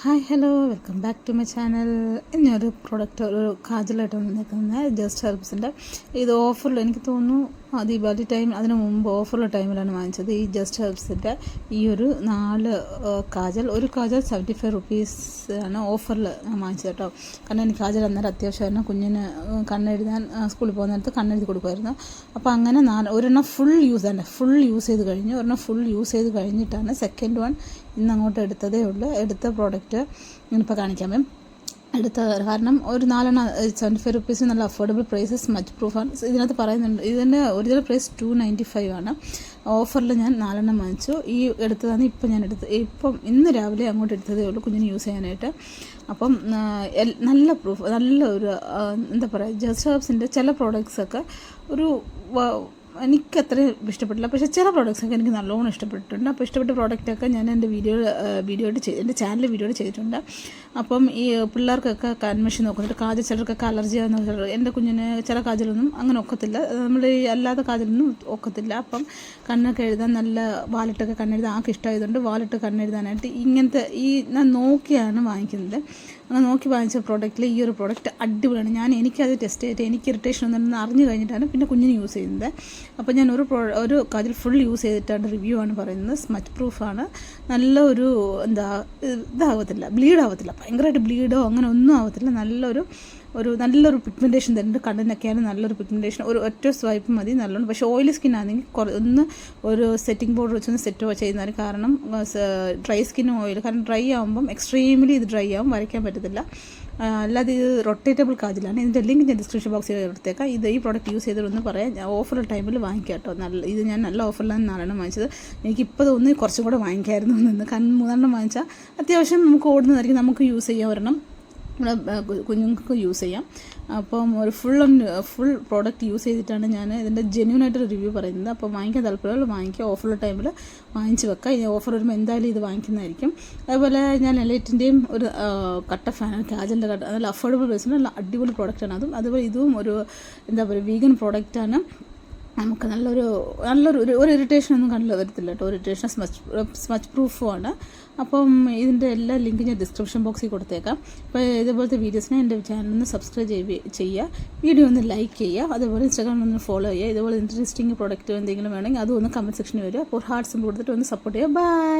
Hi hello welcome back to my channel. ഞാനൊരു product ഒരു കാജലായിട്ട് വന്നിരിക്കുന്നത് ജസ്റ്റ് ഹെർബ്സിൻ്റെ. ഇത് ഓഫറിൽ എനിക്ക് തോന്നുന്നു ദീപാവലി ടൈം അതിന് മുമ്പ് ഓഫറുള്ള ടൈമിലാണ് വാങ്ങിച്ചത്. ഈ ജസ്റ്റ് ഹെർബ്സിൻ്റെ ഈ ഒരു 4 കാജൽ, ഒരു കാജൽ 75 റുപ്പീസ് ആണ് ഓഫറിൽ ഞാൻ വാങ്ങിച്ചത് കേട്ടോ. കാരണം എനിക്ക് കാജൽ അന്നേരം അത്യാവശ്യമായിരുന്നു. കുഞ്ഞിന് കണ്ണെഴുതാൻ സ്കൂളിൽ പോകുന്ന നേരത്ത് കണ്ണെഴുതി കൊടുക്കുമായിരുന്നു. അപ്പോൾ അങ്ങനെ ഒരെണ്ണം ഫുൾ യൂസ് ചെയ്ത് കഴിഞ്ഞു. ഒരെണ്ണം ഫുൾ യൂസ് ചെയ്ത് കഴിഞ്ഞിട്ടാണ് സെക്കൻഡ് വൺ ഇന്ന് അങ്ങോട്ട് എടുത്തതേ ഉള്ളൂ. എടുത്ത പ്രോഡക്റ്റ് ഞാനിപ്പോൾ കാണിക്കാം. കാരണം ഒരു 4 75 റുപ്പീസിന് നല്ല അഫോർഡബിൾ പ്രൈസസ്, മച്ച് പ്രൂഫാണ്. ഇതിനകത്ത് പറയുന്നുണ്ട് ഇതിൻ്റെ ഒറിജിനൽ പ്രൈസ് 295 ആണ്. ഓഫറിൽ ഞാൻ 4 വാങ്ങിച്ചു. ഈ എടുത്തതാണ് ഇപ്പം ഞാൻ ഇപ്പം ഇന്ന് രാവിലെ അങ്ങോട്ട് എടുത്തതേ ഉള്ളൂ കുഞ്ഞിന് യൂസ് ചെയ്യാനായിട്ട്. അപ്പം നല്ല പ്രൂഫ്, നല്ല ഒരു എന്താ പറയുക, ജസ്റ്റ് ഹെർബ്സിൻ്റെ ചില പ്രോഡക്ട്സൊക്കെ ഒരു എനിക്ക് അത്രയും ഇഷ്ടപ്പെട്ടില്ല. പക്ഷേ ചില പ്രോഡക്റ്റ്സൊക്കെ എനിക്ക് നല്ലോണം ഇഷ്ടപ്പെട്ടിട്ടുണ്ട്. അപ്പോൾ ഇഷ്ടപ്പെട്ട പ്രോഡക്റ്റൊക്കെ ഞാൻ എൻ്റെ എൻ്റെ ചാനലിൽ വീഡിയോ ചെയ്തിട്ടുണ്ട്. അപ്പം ഈ പിള്ളേർക്കൊക്കെ കൺവെൻഷൻ നോക്കുന്നുണ്ട്. കാജൽ ചിലർക്കൊക്കെ അലർജി ആകുന്ന, എൻ്റെ കുഞ്ഞിന് ചില കാജലൊന്നും അങ്ങനെ ഒക്കത്തില്ല. നമ്മൾ ഈ അല്ലാത്ത കാജലൊന്നും ഒക്കത്തില്ല. അപ്പം കണ്ണൊക്കെ എഴുതാൻ നല്ല വാലിട്ടൊക്കെ കണ്ണെഴുതാൻ ആൾക്ക് ഇഷ്ടമായതുകൊണ്ട് വാലിട്ട് കണ്ണെഴുതാനായിട്ട് ഇങ്ങനത്തെ ഞാൻ നോക്കിയാണ് വാങ്ങിക്കുന്നത്. അങ്ങനെ നോക്കി വാങ്ങിച്ച പ്രോഡക്റ്റിൽ ഈ ഒരു പ്രോഡക്റ്റ് അടിപൊളിയാണ്. എനിക്കത് ടെസ്റ്റ് ചെയ്തിട്ട് എനിക്ക് ഇറിറ്റേഷൻ ഒന്നും അറിഞ്ഞു കഴിഞ്ഞിട്ടാണ് പിന്നെ കുഞ്ഞിന് യൂസ് ചെയ്യുന്നത്. അപ്പോൾ ഞാൻ ഒരു കാജൽ ഫുൾ യൂസ് ചെയ്തിട്ടാണ് റിവ്യൂ ആണ് പറയുന്നത്. സ്മച്ച് പ്രൂഫാണ്. നല്ല ഒരു ഇതാവത്തില്ല, ബ്ലീഡ് ആവത്തില്ല, ഭയങ്കരമായിട്ട് ബ്ലീഡോ അങ്ങനെ ഒന്നും ആവത്തില്ല. നല്ലൊരു പിഗ്മെൻറ്റേഷൻ തരുന്നുണ്ട്. കണ്ണിനൊക്കെയാണ് നല്ലൊരു പിഗ്മെൻറ്റേഷൻ. ഒറ്റ സ്വൈപ്പ് മതി നല്ലോണം. പക്ഷേ ഓയിലി സ്കിൻ ആണെങ്കിൽ ഒരു സെറ്റിംഗ് പൗഡർ വെച്ചൊന്ന് സെറ്റ് ചെയ്യുന്നതിന്, കാരണം ഡ്രൈ സ്കിന്നും ഓയിൽ, കാരണം ഡ്രൈ ആകുമ്പം എക്സ്ട്രീംലി ഇത് ഡ്രൈ ആകും, വരയ്ക്കാൻ പറ്റത്തില്ല. അല്ലാതെ ഇത് റൊട്ടേറ്റബിൾ കാജലാണ്. ഇതിൻ്റെ ലിങ്ക് ഞാൻ ഡിസ്ക്രിപ്ഷൻ ബോക്സിൽ എടുത്തേക്കാം. ഈ പ്രോഡക്റ്റ് യൂസ് ചെയ്തതൊന്ന് പറയാം. ഞാൻ ഓഫർ ടൈമിൽ വാങ്ങിക്കാം കേട്ടോ. ഇത് ഞാൻ നല്ല ഓഫറിലാണ് 4 വാങ്ങിച്ചത്. എനിക്കിപ്പോൾ തോന്നി കുറച്ചും കൂടെ വാങ്ങിക്കായിരുന്നു എന്ന്. കാരണം 3 വാങ്ങിച്ചാൽ അത്യാവശ്യം നമുക്ക് ഓടുന്നതായിരിക്കും, നമുക്ക് യൂസ് ചെയ്യാം. ഒരെണ്ണം കുഞ്ഞുങ്ങൾക്ക് യൂസ് ചെയ്യാം. അപ്പം ഒരു ഫുൾ പ്രോഡക്റ്റ് യൂസ് ചെയ്തിട്ടാണ് ഞാൻ ഇതിൻ്റെ ജെന്യൂനായിട്ടൊരു റിവ്യൂ പറയുന്നത്. അപ്പോൾ വാങ്ങിക്കാൻ താല്പര്യമുള്ള വാങ്ങിക്കുക. ഓഫറുള്ള ടൈമിൽ വാങ്ങിച്ച് വെക്കുക. ഈ ഓഫർ വരുമ്പോൾ എന്തായാലും ഇത് വാങ്ങിക്കുന്നതായിരിക്കും. അതുപോലെ ഞാൻ എലൈറ്റിൻ്റെയും ഒരു കട്ട ഫാനാണ്, കാജലിൻ്റെ കട്ട. നല്ല അഫോർഡബിൾ പ്രൈസിന് നല്ല അടിപൊളി പ്രോഡക്റ്റാണ്. അതുപോലെ ഇതും ഒരു എന്താ പറയുക, വീഗൻ പ്രോഡക്റ്റാണ്. നമുക്ക് ഒരു ഇറിറ്റേഷനൊന്നും കണ്ടില്ല, വരത്തില്ല കേട്ടോ. ഇറിറ്റേഷൻ സ്മച്ച് പ്രൂഫുമാണ്. അപ്പം ഇതിൻ്റെ എല്ലാ ലിങ്കും ഞാൻ ഡിസ്ക്രിപ്ഷൻ ബോക്സിൽ കൊടുത്തേക്കാം. അപ്പോൾ ഇതുപോലത്തെ വീഡിയോസിനെ എൻ്റെ ചാനലിൽ സബ്സ്ക്രൈബ് ചെയ്യുക, വീഡിയോ ഒന്ന് ലൈക്ക് ചെയ്യുക, അതുപോലെ ഇൻസ്റ്റാഗ്രാമിൽ ഒന്ന് ഫോളോ ചെയ്യുക. ഇതുപോലെ ഇൻട്രസ്റ്റിംഗ് പ്രോഡക്റ്റ് എന്തെങ്കിലും വേണമെങ്കിൽ അതും ഒന്ന് കമൻറ്റ് സെക്ഷനിൽ വരിക. അപ്പോൾ ഹാർട്ട് സിമ്പിൾ കൊടുത്തിട്ട് ഒന്ന് സപ്പോർട്ട് ചെയ്യുക. ബൈ.